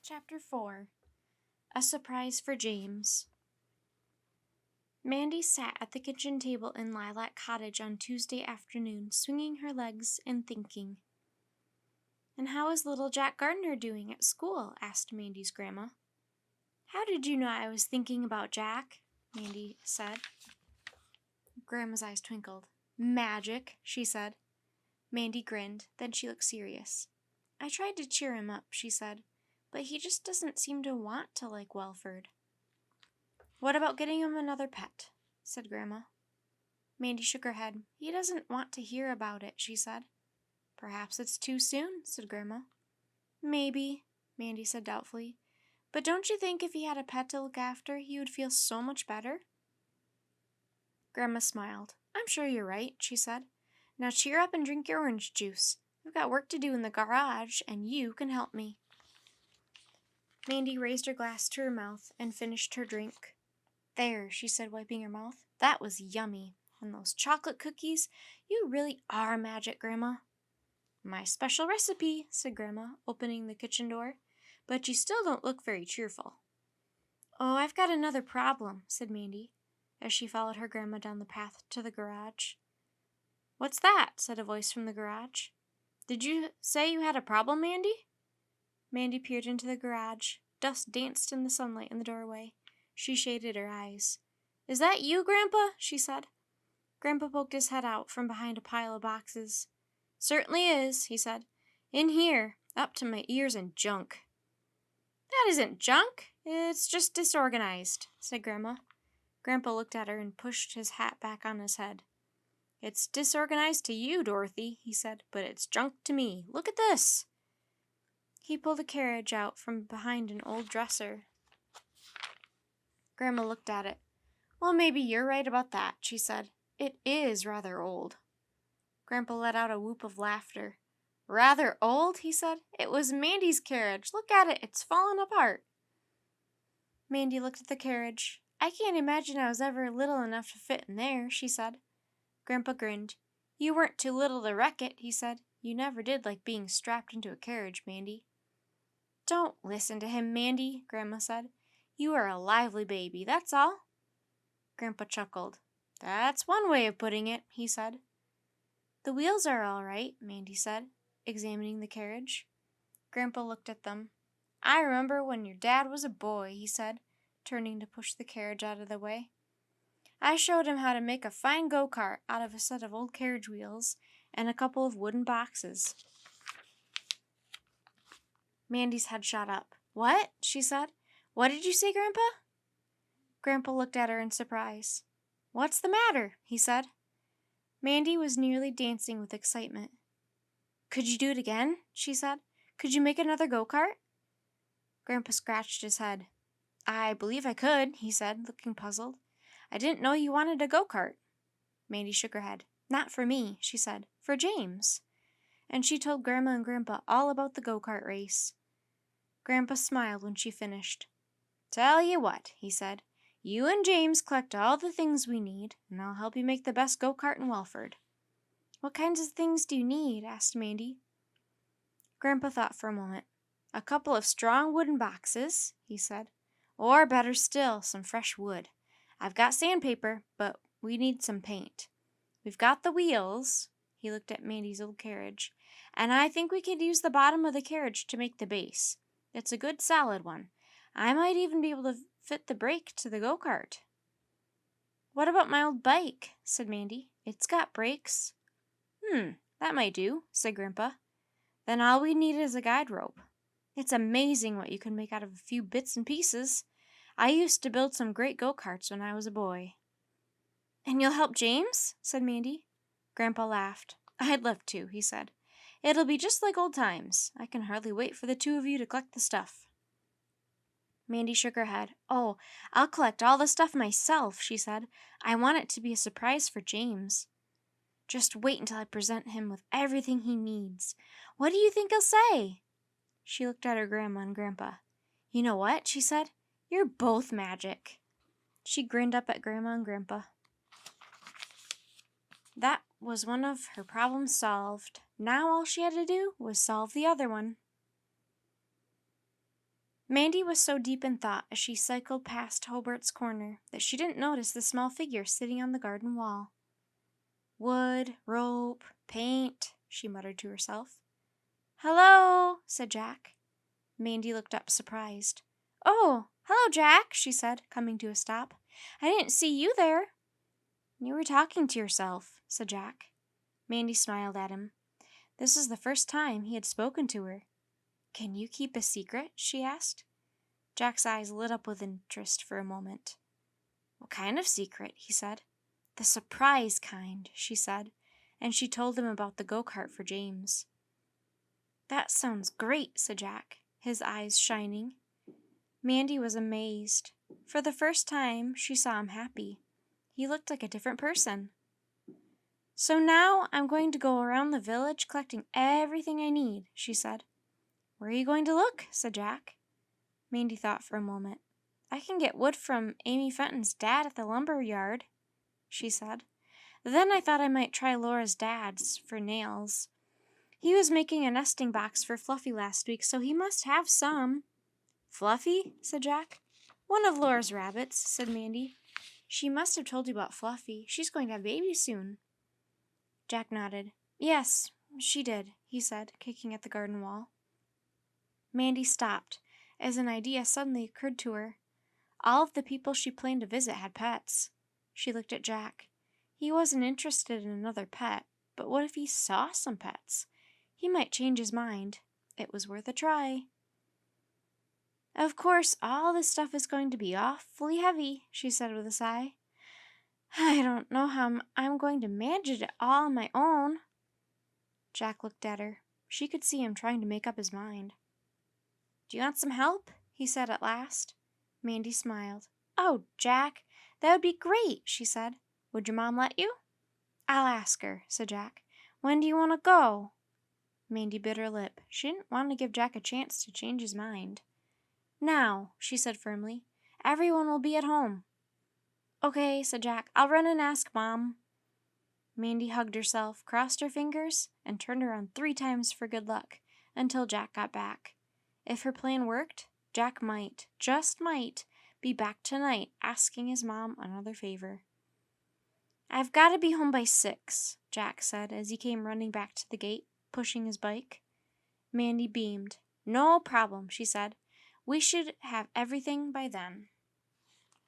Chapter 4 A Surprise for James. Mandy sat at the kitchen table in Lilac Cottage on Tuesday afternoon, swinging her legs and thinking. "And how is little Jack Gardner doing at school?" asked Mandy's grandma. "How did you know I was thinking about Jack?" Mandy said. Grandma's eyes twinkled. "Magic," she said. Mandy grinned, then she looked serious. "I tried to cheer him up," she said, "but he just doesn't seem to want to like Welford." "What about getting him another pet?" said Grandma. Mandy shook her head. "He doesn't want to hear about it," she said. "Perhaps it's too soon," said Grandma. "Maybe," Mandy said doubtfully. "But don't you think if he had a pet to look after, he would feel so much better?" Grandma smiled. "I'm sure you're right," she said. "Now cheer up and drink your orange juice. I've got work to do in the garage, and you can help me." Mandy raised her glass to her mouth and finished her drink. "There," she said, wiping her mouth. "That was yummy. And those chocolate cookies, you really are magic, Grandma." "My special recipe," said Grandma, opening the kitchen door. "But you still don't look very cheerful." "Oh, I've got another problem," said Mandy, as she followed her grandma down the path to the garage. "What's that?" said a voice from the garage. "Did you say you had a problem, Mandy?" Mandy peered into the garage. Dust danced in the sunlight in the doorway. She shaded her eyes. "Is that you, Grandpa?" she said. Grandpa poked his head out from behind a pile of boxes. "Certainly is," he said. "In here, up to my ears in junk." "That isn't junk. It's just disorganized," said Grandma. Grandpa looked at her and pushed his hat back on his head. "It's disorganized to you, Dorothy," he said, "but it's junk to me. Look at this." He pulled a carriage out from behind an old dresser. Grandma looked at it. "Well, maybe you're right about that," she said. "It is rather old." Grandpa let out a whoop of laughter. "Rather old?" he said. "It was Mandy's carriage. Look at it. It's fallen apart." Mandy looked at the carriage. "I can't imagine I was ever little enough to fit in there," she said. Grandpa grinned. "You weren't too little to wreck it," he said. "You never did like being strapped into a carriage, Mandy." "Don't listen to him, Mandy," Grandma said. "You are a lively baby, that's all." Grandpa chuckled. "That's one way of putting it," he said. "The wheels are all right," Mandy said, examining the carriage. Grandpa looked at them. "I remember when your dad was a boy," he said, turning to push the carriage out of the way. "I showed him how to make a fine go-kart out of a set of old carriage wheels and a couple of wooden boxes." Mandy's head shot up. "What?" she said. "What did you say, Grandpa?" Grandpa looked at her in surprise. "What's the matter?" he said. Mandy was nearly dancing with excitement. "Could you do it again?" she said. "Could you make another go-kart?" Grandpa scratched his head. "I believe I could," he said, looking puzzled. "I didn't know you wanted a go-kart." Mandy shook her head. "Not for me," she said. "For James." And she told Grandma and Grandpa all about the go-kart race. Grandpa smiled when she finished. "Tell you what," he said. "You and James collect all the things we need, and I'll help you make the best go-kart in Welford." "What kinds of things do you need?" asked Mandy. Grandpa thought for a moment. "A couple of strong wooden boxes," he said. "Or, better still, some fresh wood. I've got sandpaper, but we need some paint. We've got the wheels," he looked at Mandy's old carriage, "and I think we could use the bottom of the carriage to make the base. It's a good solid one. I might even be able to fit the brake to the go-kart." "What about my old bike?" said Mandy. "It's got brakes." That might do," said Grandpa. "Then all we need is a guide rope. It's amazing what you can make out of a few bits and pieces. I used to build some great go-karts when I was a boy." "And you'll help James?" said Mandy. Grandpa laughed. "I'd love to," he said. "It'll be just like old times. I can hardly wait for the two of you to collect the stuff." Mandy shook her head. "Oh, I'll collect all the stuff myself," she said. "I want it to be a surprise for James. Just wait until I present him with everything he needs. What do you think he'll say?" She looked at her Grandma and Grandpa. "You know what?" she said. "You're both magic." She grinned up at Grandma and Grandpa. That was one of her problems solved. Now all she had to do was solve the other one. Mandy was so deep in thought as she cycled past Hobart's corner that she didn't notice the small figure sitting on the garden wall. Wood, rope, paint, she muttered to herself. Hello, said Jack. Mandy looked up surprised. Oh, hello, Jack, she said, coming to a stop. I didn't see you there. You were talking to yourself, said Jack. Mandy smiled at him. This was the first time he had spoken to her. Can you keep a secret? She asked. Jack's eyes lit up with interest for a moment. What kind of secret? He said. The surprise kind, she said, and she told him about the go-kart for James. That sounds great, said Jack, his eyes shining. Mandy was amazed. For the first time, she saw him happy. He looked like a different person. So now I'm going to go around the village collecting everything I need, she said. Where are you going to look? Said Jack. Mandy thought for a moment. I can get wood from Amy Fenton's dad at the lumber yard, she said. Then I thought I might try Laura's dad's for nails. He was making a nesting box for Fluffy last week, so he must have some. Fluffy? Said Jack. One of Laura's rabbits, said Mandy. She must have told you about Fluffy. She's going to have babies soon. Jack nodded. Yes, she did, he said, kicking at the garden wall. Mandy stopped, as an idea suddenly occurred to her. All of the people she planned to visit had pets. She looked at Jack. He wasn't interested in another pet, but what if he saw some pets? He might change his mind. It was worth a try. Of course, all this stuff is going to be awfully heavy, she said with a sigh. I don't know how I'm going to manage it all on my own. Jack looked at her. She could see him trying to make up his mind. Do you want some help? He said at last. Mandy smiled. Oh, Jack, that would be great, she said. Would your mom let you? I'll ask her, said Jack. When do you want to go? Mandy bit her lip. She didn't want to give Jack a chance to change his mind. Now, she said firmly. Everyone will be at home. Okay, said Jack. I'll run and ask Mom. Mandy hugged herself, crossed her fingers, and turned around 3 times for good luck, until Jack got back. If her plan worked, Jack might, just might, be back tonight asking his mom another favor. I've got to be home by 6, Jack said as he came running back to the gate, pushing his bike. Mandy beamed. No problem, she said. We should have everything by then.